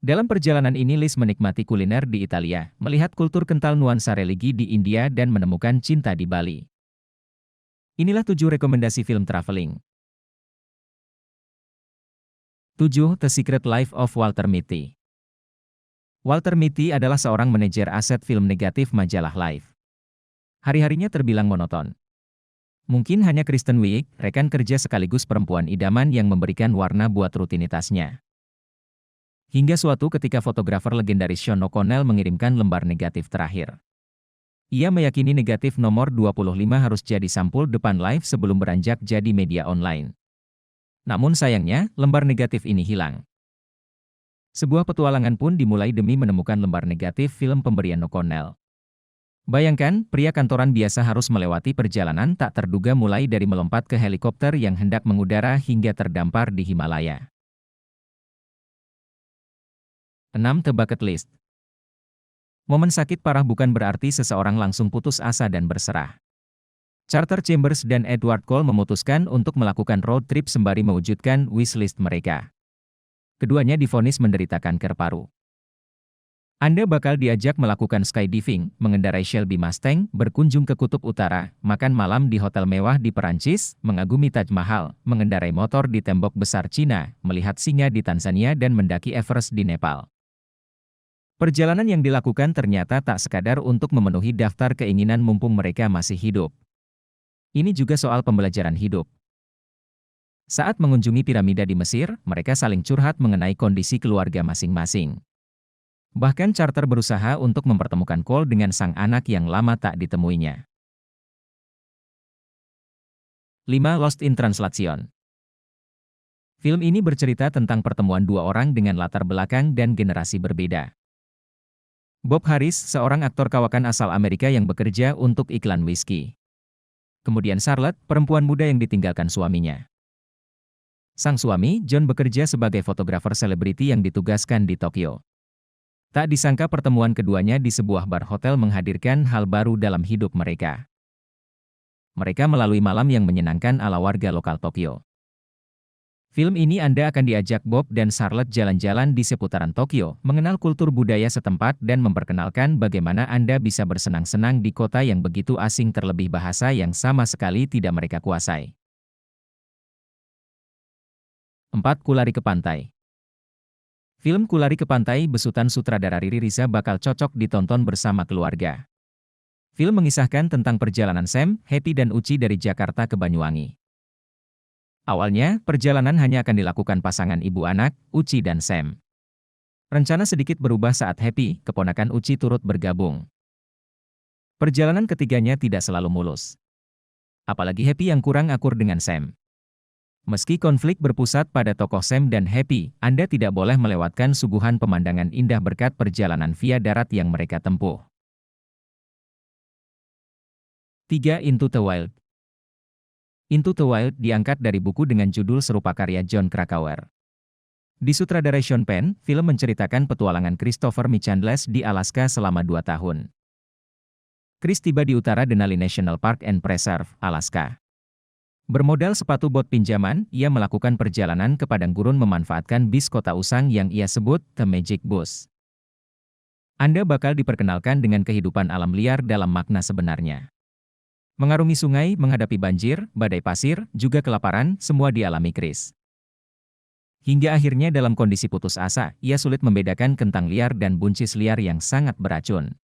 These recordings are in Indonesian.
Dalam perjalanan ini Liz menikmati kuliner di Italia, melihat kultur kental nuansa religi di India dan menemukan cinta di Bali. Inilah 7 rekomendasi film traveling. 7. The Secret Life of Walter Mitty. Walter Mitty adalah seorang manajer aset film negatif majalah Life. Hari-harinya terbilang monoton. Mungkin hanya Kristen Wiig, rekan kerja sekaligus perempuan idaman yang memberikan warna buat rutinitasnya. Hingga suatu ketika fotografer legendaris Sean O'Connell mengirimkan lembar negatif terakhir. Ia meyakini negatif nomor 25 harus jadi sampul depan Life sebelum beranjak jadi media online. Namun sayangnya, lembar negatif ini hilang. Sebuah petualangan pun dimulai demi menemukan lembar negatif film pemberian O'Connell. Bayangkan, pria kantoran biasa harus melewati perjalanan tak terduga mulai dari melompat ke helikopter yang hendak mengudara hingga terdampar di Himalaya. 6. The Bucket List. Momen sakit parah bukan berarti seseorang langsung putus asa dan berserah. Carter Chambers dan Edward Cole memutuskan untuk melakukan road trip sembari mewujudkan wishlist mereka. Keduanya divonis menderita kanker paru. Anda bakal diajak melakukan skydiving, mengendarai Shelby Mustang, berkunjung ke Kutub Utara, makan malam di hotel mewah di Perancis, mengagumi Taj Mahal, mengendarai motor di tembok besar Cina, melihat singa di Tanzania dan mendaki Everest di Nepal. Perjalanan yang dilakukan ternyata tak sekadar untuk memenuhi daftar keinginan mumpung mereka masih hidup. Ini juga soal pembelajaran hidup. Saat mengunjungi piramida di Mesir, mereka saling curhat mengenai kondisi keluarga masing-masing. Bahkan Carter berusaha untuk mempertemukan Cole dengan sang anak yang lama tak ditemuinya. 5. Lost in Translation. Film ini bercerita tentang pertemuan dua orang dengan latar belakang dan generasi berbeda. Bob Harris, seorang aktor kawakan asal Amerika yang bekerja untuk iklan whisky. Kemudian Charlotte, perempuan muda yang ditinggalkan suaminya. Sang suami, John, bekerja sebagai fotografer selebriti yang ditugaskan di Tokyo. Tak disangka pertemuan keduanya di sebuah bar hotel menghadirkan hal baru dalam hidup mereka. Mereka melalui malam yang menyenangkan ala warga lokal Tokyo. Film ini Anda akan diajak Bob dan Charlotte jalan-jalan di seputaran Tokyo, mengenal kultur budaya setempat dan memperkenalkan bagaimana Anda bisa bersenang-senang di kota yang begitu asing terlebih bahasa yang sama sekali tidak mereka kuasai. 4. Kulari ke Pantai. Film Kulari ke Pantai besutan sutradara Riri Riza bakal cocok ditonton bersama keluarga. Film mengisahkan tentang perjalanan Sam, Happy dan Uci dari Jakarta ke Banyuwangi. Awalnya, perjalanan hanya akan dilakukan pasangan ibu anak, Uci dan Sam. Rencana sedikit berubah saat Happy, keponakan Uci, turut bergabung. Perjalanan ketiganya tidak selalu mulus. Apalagi Happy yang kurang akur dengan Sam. Meski konflik berpusat pada tokoh Sam dan Happy, Anda tidak boleh melewatkan suguhan pemandangan indah berkat perjalanan via darat yang mereka tempuh. 3. Into the Wild. Into the Wild diangkat dari buku dengan judul serupa karya Jon Krakauer. Disutradarai Sean Penn, film menceritakan petualangan Christopher Michandles di Alaska selama 2 tahun. Chris tiba di utara Denali National Park and Preserve, Alaska. Bermodal sepatu bot pinjaman, ia melakukan perjalanan ke padang gurun memanfaatkan bis kota usang yang ia sebut The Magic Bus. Anda bakal diperkenalkan dengan kehidupan alam liar dalam makna sebenarnya. Mengarungi sungai, menghadapi banjir, badai pasir, juga kelaparan, semua dialami Chris. Hingga akhirnya dalam kondisi putus asa, ia sulit membedakan kentang liar dan buncis liar yang sangat beracun.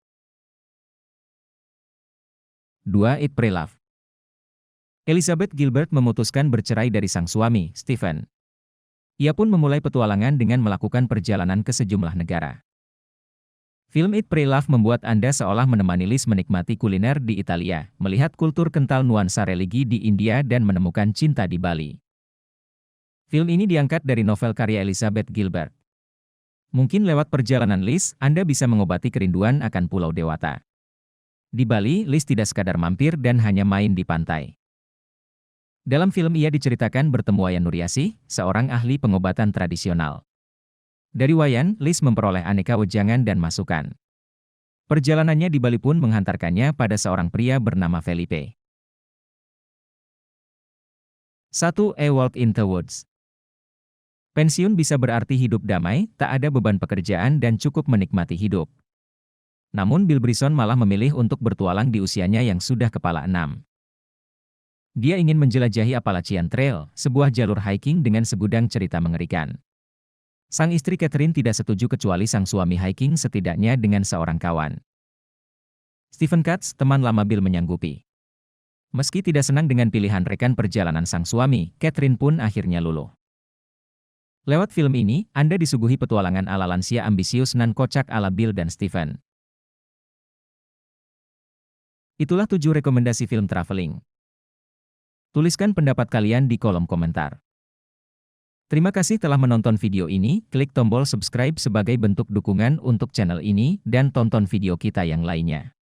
2. Eat Pray Love. Elizabeth Gilbert memutuskan bercerai dari sang suami, Stephen. Ia pun memulai petualangan dengan melakukan perjalanan ke sejumlah negara. Film Eat Pray Love membuat Anda seolah menemani Liz menikmati kuliner di Italia, melihat kultur kental nuansa religi di India dan menemukan cinta di Bali. Film ini diangkat dari novel karya Elizabeth Gilbert. Mungkin lewat perjalanan Liz, Anda bisa mengobati kerinduan akan Pulau Dewata. Di Bali, Liz tidak sekadar mampir dan hanya main di pantai. Dalam film ia diceritakan bertemu Wayan Nuriasih, seorang ahli pengobatan tradisional. Dari Wayan, Liz memperoleh aneka wejangan dan masukan. Perjalanannya di Bali pun menghantarkannya pada seorang pria bernama Felipe. 1. A Walk in the Woods. Pensiun bisa berarti hidup damai, tak ada beban pekerjaan dan cukup menikmati hidup. Namun Bill Bryson malah memilih untuk bertualang di usianya yang sudah kepala enam. Dia ingin menjelajahi Appalachian Trail, sebuah jalur hiking dengan segudang cerita mengerikan. Sang istri Catherine tidak setuju kecuali sang suami hiking setidaknya dengan seorang kawan. Stephen Katz, teman lama Bill menyanggupi. Meski tidak senang dengan pilihan rekan perjalanan sang suami, Catherine pun akhirnya luluh. Lewat film ini, Anda disuguhi petualangan ala lansia ambisius nan kocak ala Bill dan Stephen. Itulah 7 rekomendasi film traveling. Tuliskan pendapat kalian di kolom komentar. Terima kasih telah menonton video ini, klik tombol subscribe sebagai bentuk dukungan untuk channel ini, dan tonton video kita yang lainnya.